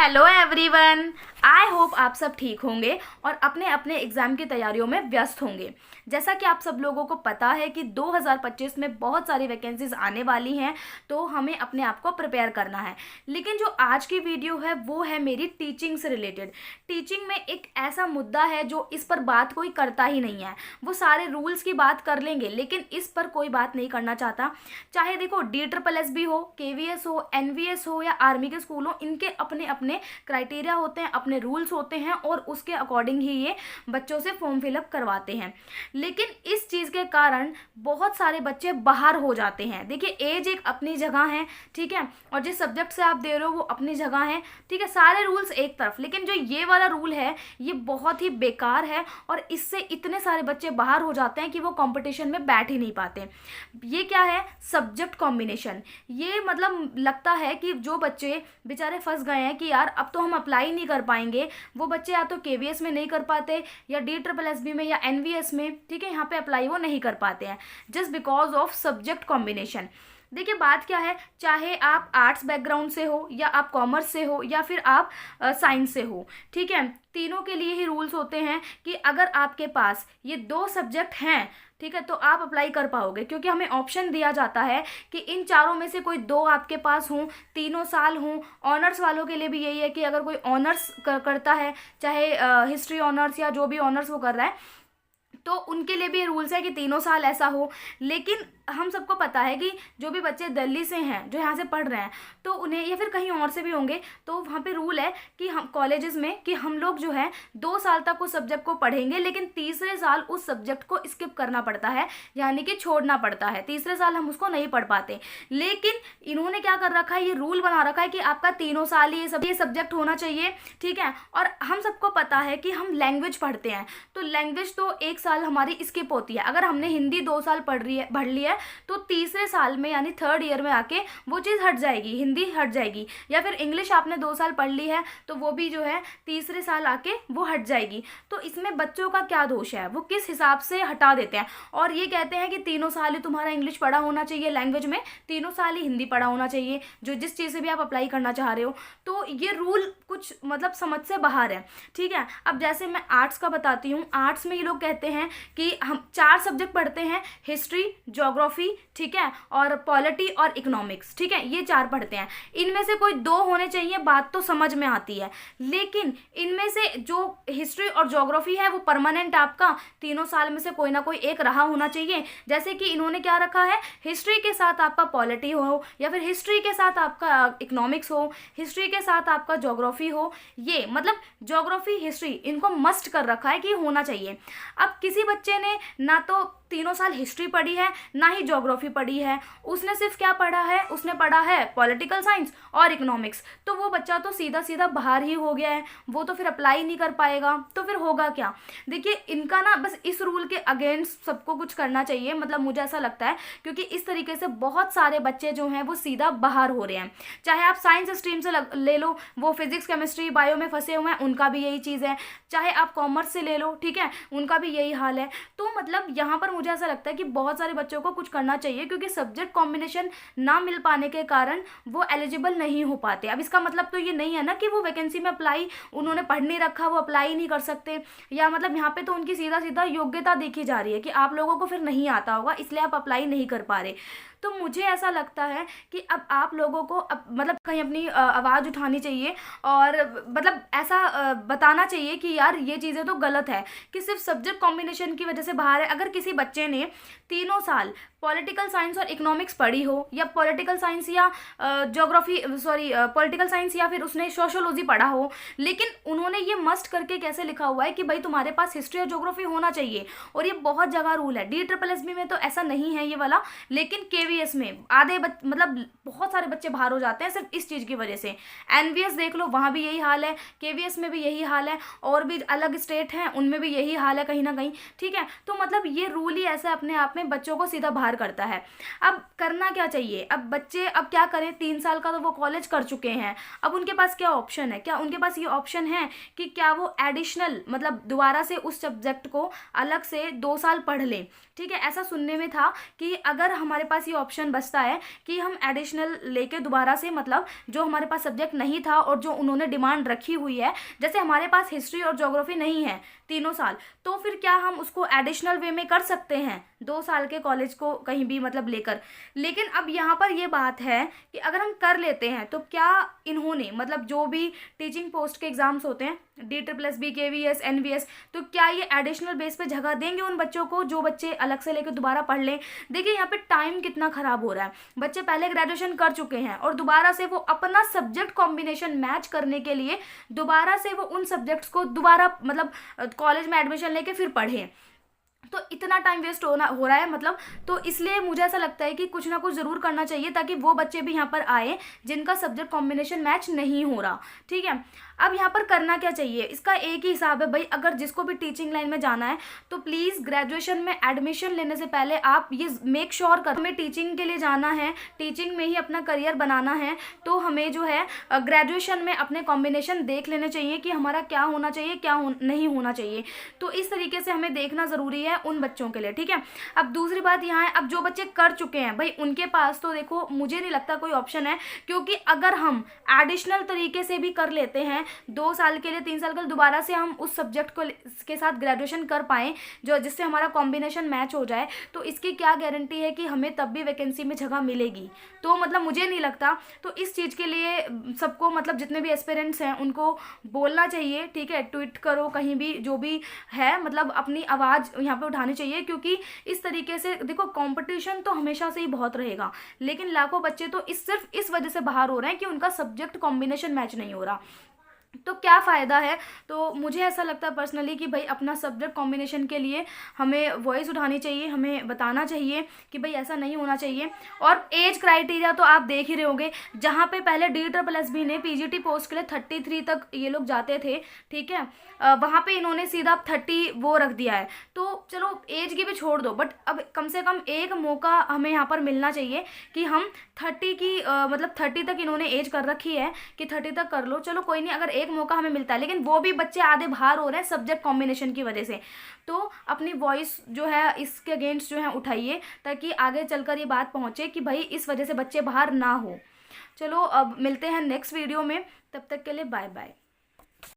Hello everyone. I hope आप सब ठीक होंगे और अपने अपने एग्ज़ाम की तैयारियों में व्यस्त होंगे। जैसा कि आप सब लोगों को पता है कि 2025 में बहुत सारी वैकेंसीज आने वाली हैं, तो हमें अपने आप को प्रिपेयर करना है। लेकिन जो आज की वीडियो है वो है मेरी टीचिंग से रिलेटेड। टीचिंग में एक ऐसा मुद्दा है जो इस पर बात कोई करता ही नहीं है। वो सारे रूल्स की बात कर लेंगे लेकिन इस पर कोई बात नहीं करना चाहता। चाहे देखो DSSS भी हो, KVS हो, NVS हो या आर्मी के स्कूल हो, इनके अपने अपने क्राइटेरिया होते हैं, अपने रूल्स होते हैं और उसके अकॉर्डिंग ही ये बच्चों से फॉर्म फिलअप करवाते हैं। लेकिन इस चीज़ के कारण बहुत सारे बच्चे बाहर हो जाते हैं। देखिए, एज एक अपनी जगह है, ठीक है, और जिस सब्जेक्ट से आप दे रहे हो वो अपनी जगह है, ठीक है, सारे रूल्स एक तरफ। लेकिन जो ये वाला रूल है ये बहुत ही बेकार है और इससे इतने सारे बच्चे बाहर हो जाते हैं कि वो कंपटीशन में बैठ ही नहीं पाते। ये क्या है? Subject combination. ये मतलब लगता है कि जो बच्चे बेचारे फंस गए हैं कि यार अब तो हम अप्लाई नहीं कर पाएंगे, वो बच्चे या तो KVS में नहीं कर पाते या DSSB में या NVS में, ठीक है, यहाँ पे अप्लाई वो नहीं कर पाते हैं just because of subject combination. देखिए, बात क्या है, चाहे आप आर्ट्स बैकग्राउंड से हो या आप कॉमर्स से हो या फिर आप साइंस से हो, ठीक है, तीनों के लिए ही रूल्स होते हैं कि अगर आपके पास ये 2 सब्जेक्ट हैं, ठीक है, तो आप अप्लाई कर पाओगे। क्योंकि हमें ऑप्शन दिया जाता है कि इन चारों में से कोई 2 आपके पास हों, तीनों साल हों। ऑनर्स वालों के लिए भी यही है कि अगर कोई ऑनर्स करता है, चाहे हिस्ट्री ऑनर्स या जो भी ऑनर्स वो कर रहा है, तो उनके लिए भी रूल्स है कि तीनों साल ऐसा हो। लेकिन हम सबको पता है कि जो भी बच्चे दिल्ली से हैं, जो यहाँ से पढ़ रहे हैं, तो उन्हें या फिर कहीं और से भी होंगे, तो वहाँ पे रूल है कि हम कॉलेजेस में कि हम लोग जो है 2 साल तक उस सब्जेक्ट को पढ़ेंगे, लेकिन तीसरे साल उस सब्जेक्ट को स्किप करना पड़ता है, यानी कि छोड़ना पड़ता है। तीसरे साल हम उसको नहीं पढ़ पाते। लेकिन इन्होंने क्या कर रखा है, ये रूल बना रखा है कि आपका तीनों साल ये सब्जेक्ट होना चाहिए, ठीक है। और हम सबको पता है कि हम लैंग्वेज पढ़ते हैं, तो लैंग्वेज तो 1 साल हमारी स्किप होती है। अगर हमने हिंदी 2 साल पढ़ ली है तो तीसरे साल में यानी 3rd ईयर में आके वो चीज़ हट जाएगी, हिंदी हट जाएगी। या फिर इंग्लिश आपने 2 साल पढ़ ली है तो वो भी जो है तीसरे साल आके वो हट जाएगी। तो इसमें बच्चों का क्या दोष है, वो किस हिसाब से हटा देते हैं और ये कहते हैं कि तीनों साल ही तुम्हारा इंग्लिश पढ़ा होना चाहिए, लैंग्वेज में तीनों साल ही हिंदी पढ़ा होना चाहिए, जो जिस चीज़ से भी आप अप्लाई करना चाह रहे हो। तो ये रूल कुछ मतलब समझ से बाहर है, ठीक है। अब जैसे मैं आर्ट्स का बताती हूँ, आर्ट्स में ये लोग कहते हैं कि हम 4 सब्जेक्ट पढ़ते हैं, हिस्ट्री, ज्योग्राफी, ठीक है, और पॉलिटी और इकोनॉमिक्स, ठीक है, ये 4 पढ़ते हैं। इनमें से कोई 2 होने चाहिए, बात तो समझ में आती है। लेकिन इनमें से जो हिस्ट्री और ज्योग्राफी है वो परमानेंट आपका तीनों साल में से कोई ना कोई एक रहा होना चाहिए। जैसे कि इन्होंने क्या रखा है, हिस्ट्री के साथ आपका पॉलिटी हो या फिर हिस्ट्री के साथ आपका इकोनॉमिक्स हो, हिस्ट्री के साथ आपका ज्योग्राफी हो। ये मतलब ज्योग्राफी, हिस्ट्री इनको मस्ट कर रखा है कि होना चाहिए। अब किसी बच्चे ने ना तो तीनों साल हिस्ट्री पढ़ी है ना ही ज्योग्राफी पढ़ी है, उसने सिर्फ क्या पढ़ा है, उसने पढ़ा है पॉलिटिकल साइंस और इकोनॉमिक्स, तो वो बच्चा तो सीधा सीधा बाहर ही हो गया है, वो तो फिर अप्लाई नहीं कर पाएगा। तो फिर होगा क्या? देखिए, इनका ना बस इस रूल के अगेंस्ट सबको कुछ करना चाहिए, मतलब मुझे ऐसा लगता है, क्योंकि इस तरीके से बहुत सारे बच्चे जो हैं वो सीधा बाहर हो रहे हैं। चाहे आप साइंस स्ट्रीम से ले लो, वो फिजिक्स, केमिस्ट्री, बायो में फंसे हुए हैं, उनका भी यही चीज़ है। चाहे आप कॉमर्स से ले लो, ठीक है, उनका भी यही हाल है। तो मतलब यहाँ पर मुझे ऐसा लगता है कि बहुत सारे बच्चों को कुछ करना चाहिए, क्योंकि सब्जेक्ट कॉम्बिनेशन ना मिल पाने के कारण वो एलिजिबल नहीं हो पाते। अब इसका मतलब तो ये नहीं है ना कि वो वैकेंसी में अप्लाई उन्होंने पढ़ नहीं रखा, वो अप्लाई नहीं कर सकते, या मतलब यहाँ पे तो उनकी सीधा सीधा योग्यता देखी जा रही है कि आप लोगों को फिर नहीं आता होगा इसलिए आप अप्लाई नहीं कर पा रहे। तो मुझे ऐसा लगता है कि अब आप लोगों को अब मतलब कहीं अपनी आवाज़ उठानी चाहिए और मतलब ऐसा बताना चाहिए कि यार ये चीज़ें तो गलत है कि सिर्फ सब्जेक्ट कॉम्बिनेशन की वजह से बाहर है। अगर किसी बच्चे ने तीनों साल पॉलिटिकल साइंस और इकोनॉमिक्स पढ़ी हो, या पॉलिटिकल साइंस या पॉलिटिकल साइंस या फिर उसने सोशियोलॉजी पढ़ा हो, लेकिन उन्होंने ये मस्ट करके कैसे लिखा हुआ है कि भाई तुम्हारे पास हिस्ट्री और ज्योग्राफी होना चाहिए, और ये बहुत जगह रूल है। DSSB में तो ऐसा नहीं है ये वाला, लेकिन KVS में आधे मतलब बहुत सारे बच्चे बाहर हो जाते हैं सिर्फ इस चीज़ की वजह से। NVS देख लो, वहाँ भी यही हाल है, KVS में भी यही हाल है, और भी अलग स्टेट हैं उनमें भी यही हाल है कहीं ना कहीं, ठीक है। तो मतलब ये रूल ही ऐसे अपने आप में बच्चों को सीधा बाहर बाहर करता है। अब करना क्या चाहिए, अब बच्चे अब क्या करें, 3 साल का तो वो कॉलेज कर चुके हैं, अब उनके पास क्या ऑप्शन है, क्या उनके पास ये ऑप्शन है कि क्या वो एडिशनल मतलब दोबारा से उस सब्जेक्ट को अलग से 2 साल पढ़ लें। ठीक है, ऐसा सुनने में था कि अगर हमारे पास ये ऑप्शन बचता है कि हम एडिशनल लेके दोबारा से मतलब जो हमारे पास सब्जेक्ट नहीं था और जो उन्होंने डिमांड रखी हुई है, जैसे हमारे पास हिस्ट्री और ज्योग्राफी नहीं है 3 साल, तो फिर क्या हम उसको एडिशनल वे में कर सकते हैं 2 साल के कॉलेज को कहीं भी मतलब लेकर। लेकिन अब यहाँ पर ये बात है कि अगर हम कर लेते हैं तो क्या इन्होंने मतलब जो भी टीचिंग पोस्ट के एग्जाम्स होते हैं DSSB KVS NVS, तो क्या ये एडिशनल बेस पे जगह देंगे उन बच्चों को जो बच्चे अलग से लेकर दोबारा पढ़ लें। देखिए यहाँ पे टाइम कितना खराब हो रहा है, बच्चे पहले ग्रेजुएशन कर चुके हैं और दोबारा से वो अपना सब्जेक्ट कॉम्बिनेशन मैच करने के लिए दोबारा से वो उन सब्जेक्ट्स को दोबारा मतलब कॉलेज में एडमिशन लेके फिर पढ़ें, तो इतना टाइम वेस्ट हो रहा है मतलब। तो इसलिए मुझे ऐसा लगता है कि कुछ ना कुछ ज़रूर करना चाहिए ताकि वो बच्चे भी यहाँ पर आए जिनका सब्जेक्ट कॉम्बिनेशन मैच नहीं हो रहा। ठीक है, अब यहाँ पर करना क्या चाहिए, इसका एक ही हिसाब है भाई, अगर जिसको भी टीचिंग लाइन में जाना है तो प्लीज़ ग्रेजुएशन में एडमिशन लेने से पहले आप ये मेक श्योर कर, हमें टीचिंग के लिए जाना है, टीचिंग में ही अपना करियर बनाना है, तो हमें जो है ग्रेजुएशन में अपने कॉम्बिनेशन देख लेने चाहिए कि हमारा क्या होना चाहिए क्या नहीं होना चाहिए। तो इस तरीके से हमें देखना ज़रूरी है उन बच्चों के लिए। ठीक है, अब दूसरी बात यहाँ है, अब जो बच्चे कर चुके हैं भाई उनके पास तो देखो मुझे नहीं लगता कोई ऑप्शन है, क्योंकि अगर हम एडिशनल तरीके से भी कर लेते हैं 2 साल के लिए 3 साल के लिए दोबारा से हम उस सब्जेक्ट को के साथ ग्रेजुएशन कर पाएँ जो जिससे हमारा कॉम्बिनेशन मैच हो जाए, तो इसकी क्या गारंटी है कि हमें तब भी वैकेंसी में जगह मिलेगी। तो मतलब मुझे नहीं लगता। तो इस चीज़ के लिए सबको मतलब जितने भी एस्पिरेंट्स हैं उनको बोलना चाहिए। ठीक है, ट्वीट करो कहीं भी जो भी है, मतलब अपनी आवाज़ यहाँ पे उठानी चाहिए, क्योंकि इस तरीके से देखो कंपटीशन तो हमेशा से ही बहुत रहेगा, लेकिन लाखों बच्चे तो सिर्फ इस वजह से बाहर हो रहे हैं कि उनका सब्जेक्ट कॉम्बिनेशन मैच नहीं हो रहा। तो क्या फ़ायदा है। तो मुझे ऐसा लगता है पर्सनली कि भाई अपना सब्जेक्ट कॉम्बिनेशन के लिए हमें वॉइस उठानी चाहिए, हमें बताना चाहिए कि भाई ऐसा नहीं होना चाहिए। और एज क्राइटेरिया तो आप देख ही रहे होंगे, जहाँ पे पहले DSSB ने PGT पोस्ट के लिए 33 तक ये लोग जाते थे। ठीक है, वहाँ पे इन्होंने सीधा 30 वो रख दिया है। तो चलो एज की भी छोड़ दो, बट अब कम से कम एक मौका हमें यहाँ पर मिलना चाहिए कि हम 30 की मतलब 30 तक इन्होंने एज कर रखी है कि 30 तक कर लो, चलो कोई नहीं, अगर एक मौका हमें मिलता है, लेकिन वो भी बच्चे आधे बाहर हो रहे हैं सब्जेक्ट कॉम्बिनेशन की वजह से। तो अपनी वॉइस जो है इसके अगेंस्ट जो है उठाइए, ताकि आगे चलकर ये बात पहुँचे कि भाई इस वजह से बच्चे बाहर ना हो। चलो अब मिलते हैं नेक्स्ट वीडियो में, तब तक के लिए बाय बाय।